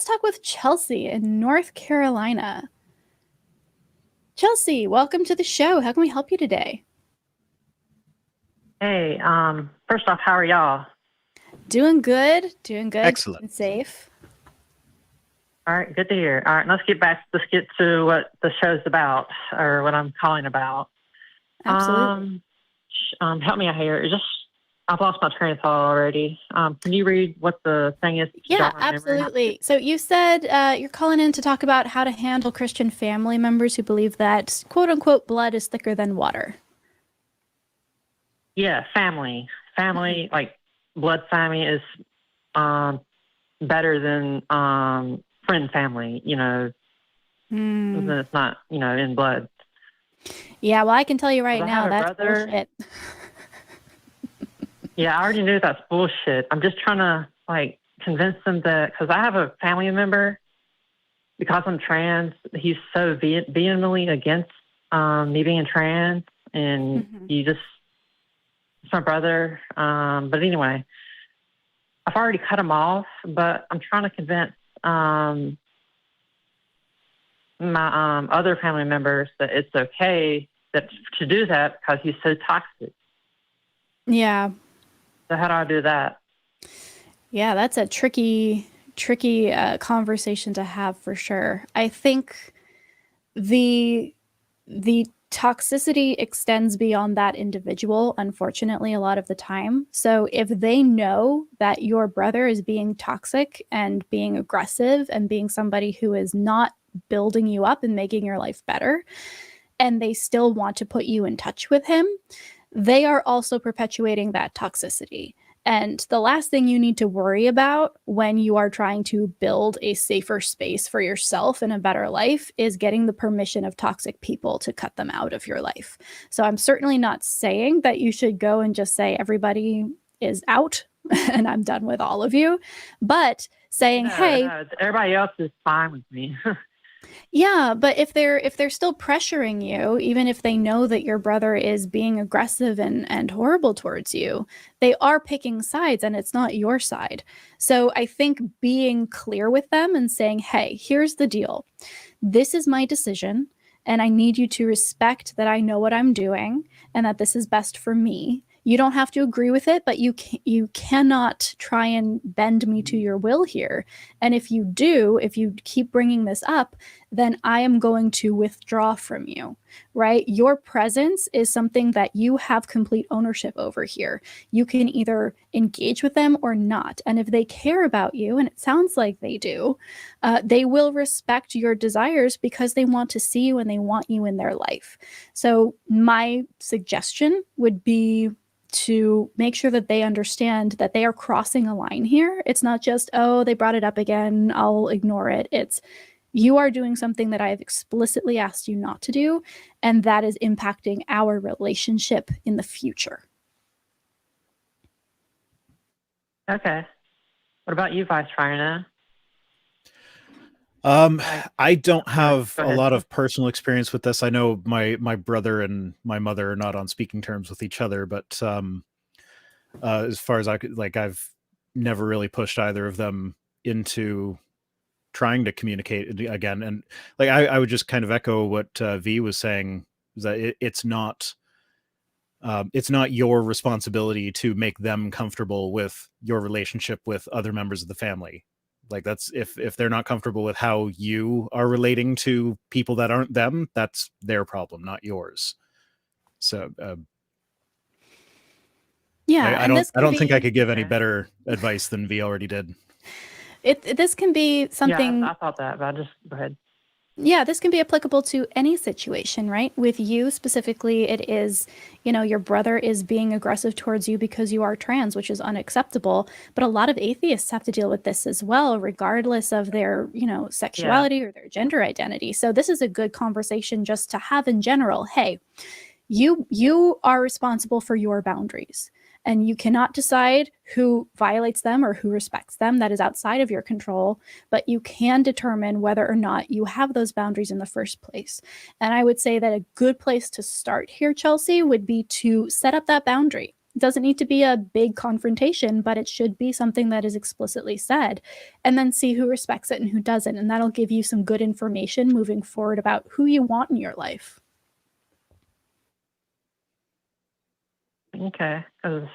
let's talk with Chelsey in North Carolina. Chelsey, welcome to the show. How can we help you today? Hey, first off, how are y'all? Doing good, Excellent. and safe. All right, good to hear. All right, let's get to what the show's about, or what I'm calling about. Absolutely. Help me out here. I've lost my train of thought already. Can you read what the thing is? Yeah, absolutely. So you said you're calling in to talk about how to handle Christian family members who believe that quote unquote blood is thicker than water. Yeah, family. Family, like blood family is better than friend family, it's not, in blood. Yeah, well, I can tell you right now, that's brother. bullshit. Yeah, I already knew that's bullshit. I'm just trying to convince them that, because I have a family member, because I'm trans, he's so vehemently against me being trans, and it's my brother. But anyway, I've already cut him off, but I'm trying to convince my other family members that it's okay to do that because he's so toxic. Yeah. So how do I do that? Yeah, that's a tricky conversation to have for sure. I think the toxicity extends beyond that individual, unfortunately, a lot of the time. So if they know that your brother is being toxic and being aggressive and being somebody who is not building you up and making your life better, and they still want to put you in touch with him, they are also perpetuating that toxicity. And the last thing you need to worry about when you are trying to build a safer space for yourself and a better life is getting the permission of toxic people to cut them out of your life. So I'm certainly not saying that you should go and just say everybody is out and I'm done with all of you, but saying, hey, everybody else is fine with me. Yeah, but if they're still pressuring you, even if they know that your brother is being aggressive and horrible towards you, they are picking sides and it's not your side. So I think being clear with them and saying, hey, here's the deal. This is my decision, and I need you to respect that I know what I'm doing and that this is best for me. You don't have to agree with it, but you cannot try and bend me to your will here. And if you keep bringing this up, then I am going to withdraw from you, right? Your presence is something that you have complete ownership over here. You can either engage with them or not. And if they care about you, and it sounds like they do, they will respect your desires because they want to see you and they want you in their life. So my suggestion would be to make sure that they understand that they are crossing a line here. It's not just, oh, they brought it up again, I'll ignore it. It's, you are doing something that I have explicitly asked you not to do, and that is impacting our relationship in the future. Okay. What about you, Viced Rhino? I don't have a lot of personal experience with this. I know my brother and my mother are not on speaking terms with each other, but as far as I could, I've never really pushed either of them into trying to communicate again. And I would just kind of echo what V was saying, is that it's not your responsibility to make them comfortable with your relationship with other members of the family. That's if they're not comfortable with how you are relating to people that aren't them, that's their problem, not yours. So yeah, I don't think I could give any better advice than V already did. This can be something. Yeah, I thought that, but just go ahead. Yeah, this can be applicable to any situation, right? With you specifically, it is, your brother is being aggressive towards you because you are trans, which is unacceptable. But a lot of atheists have to deal with this as well, regardless of their, sexuality or their gender identity. So this is a good conversation just to have in general. Hey, you are responsible for your boundaries. And you cannot decide who violates them or who respects them. That is outside of your control, but you can determine whether or not you have those boundaries in the first place. And I would say that a good place to start here, Chelsey, would be to set up that boundary. It doesn't need to be a big confrontation, but it should be something that is explicitly said, and then see who respects it and who doesn't. And that'll give you some good information moving forward about who you want in your life. Okay, because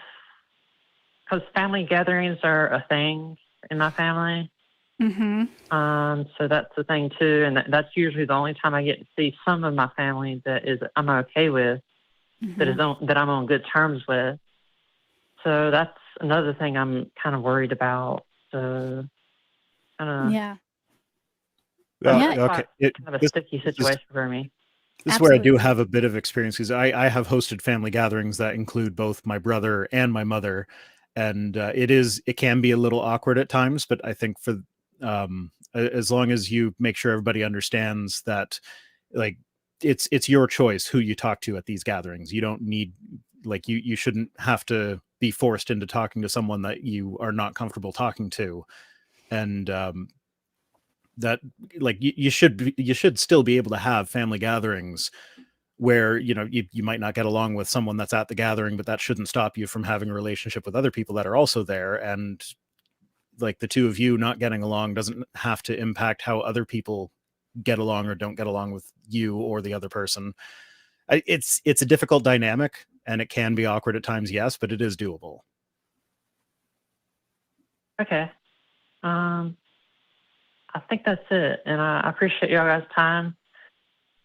family gatherings are a thing in my family. So that's the thing too, and that's usually the only time I get to see some of my family that I'm okay with, that I'm on good terms with. So that's another thing I'm kind of worried about. So, yeah. Okay. Kind of a sticky situation for me. This is where I do have a bit of experience, because I have hosted family gatherings that include both my brother and my mother, and it can be a little awkward at times. But I think for as long as you make sure everybody understands that, like, it's your choice who you talk to at these gatherings. You don't need, like, you shouldn't have to be forced into talking to someone that you are not comfortable talking to, and that, like, you should still be able to have family gatherings where, you know, you might not get along with someone that's at the gathering, but that shouldn't stop you from having a relationship with other people that are also there. And, like, the two of you not getting along doesn't have to impact how other people get along or don't get along with you or the other person. It's a difficult dynamic, and it can be awkward at times, yes, but it is doable. Okay. I think that's it, and I appreciate y'all guys' time.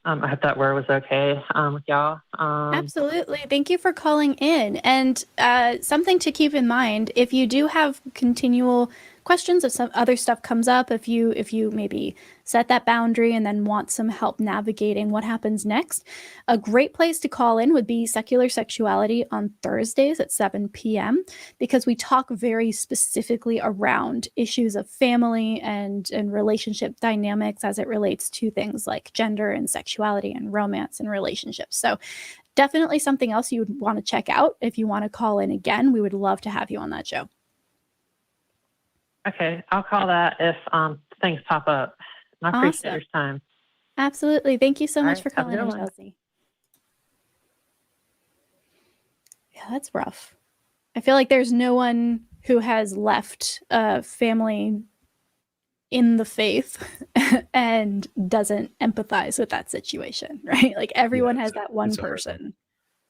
I hope that word was okay with y'all. Absolutely. Thank you for calling in. And something to keep in mind, if you do have continual questions, if some other stuff comes up, if you maybe set that boundary and then want some help navigating what happens next, a great place to call in would be Secular Sexuality on Thursdays at 7 p.m. because we talk very specifically around issues of family and relationship dynamics as it relates to things like gender and sexuality and romance and relationships. So definitely something else you would want to check out. If you want to call in again, we would love to have you on that show. Okay, I'll call that if things pop up. I appreciate your time. Absolutely. Thank you so much for calling in, Chelsey. Yeah, that's rough. I feel like there's no one who has left a family in the faith and doesn't empathize with that situation, right? Like, everyone has that one person.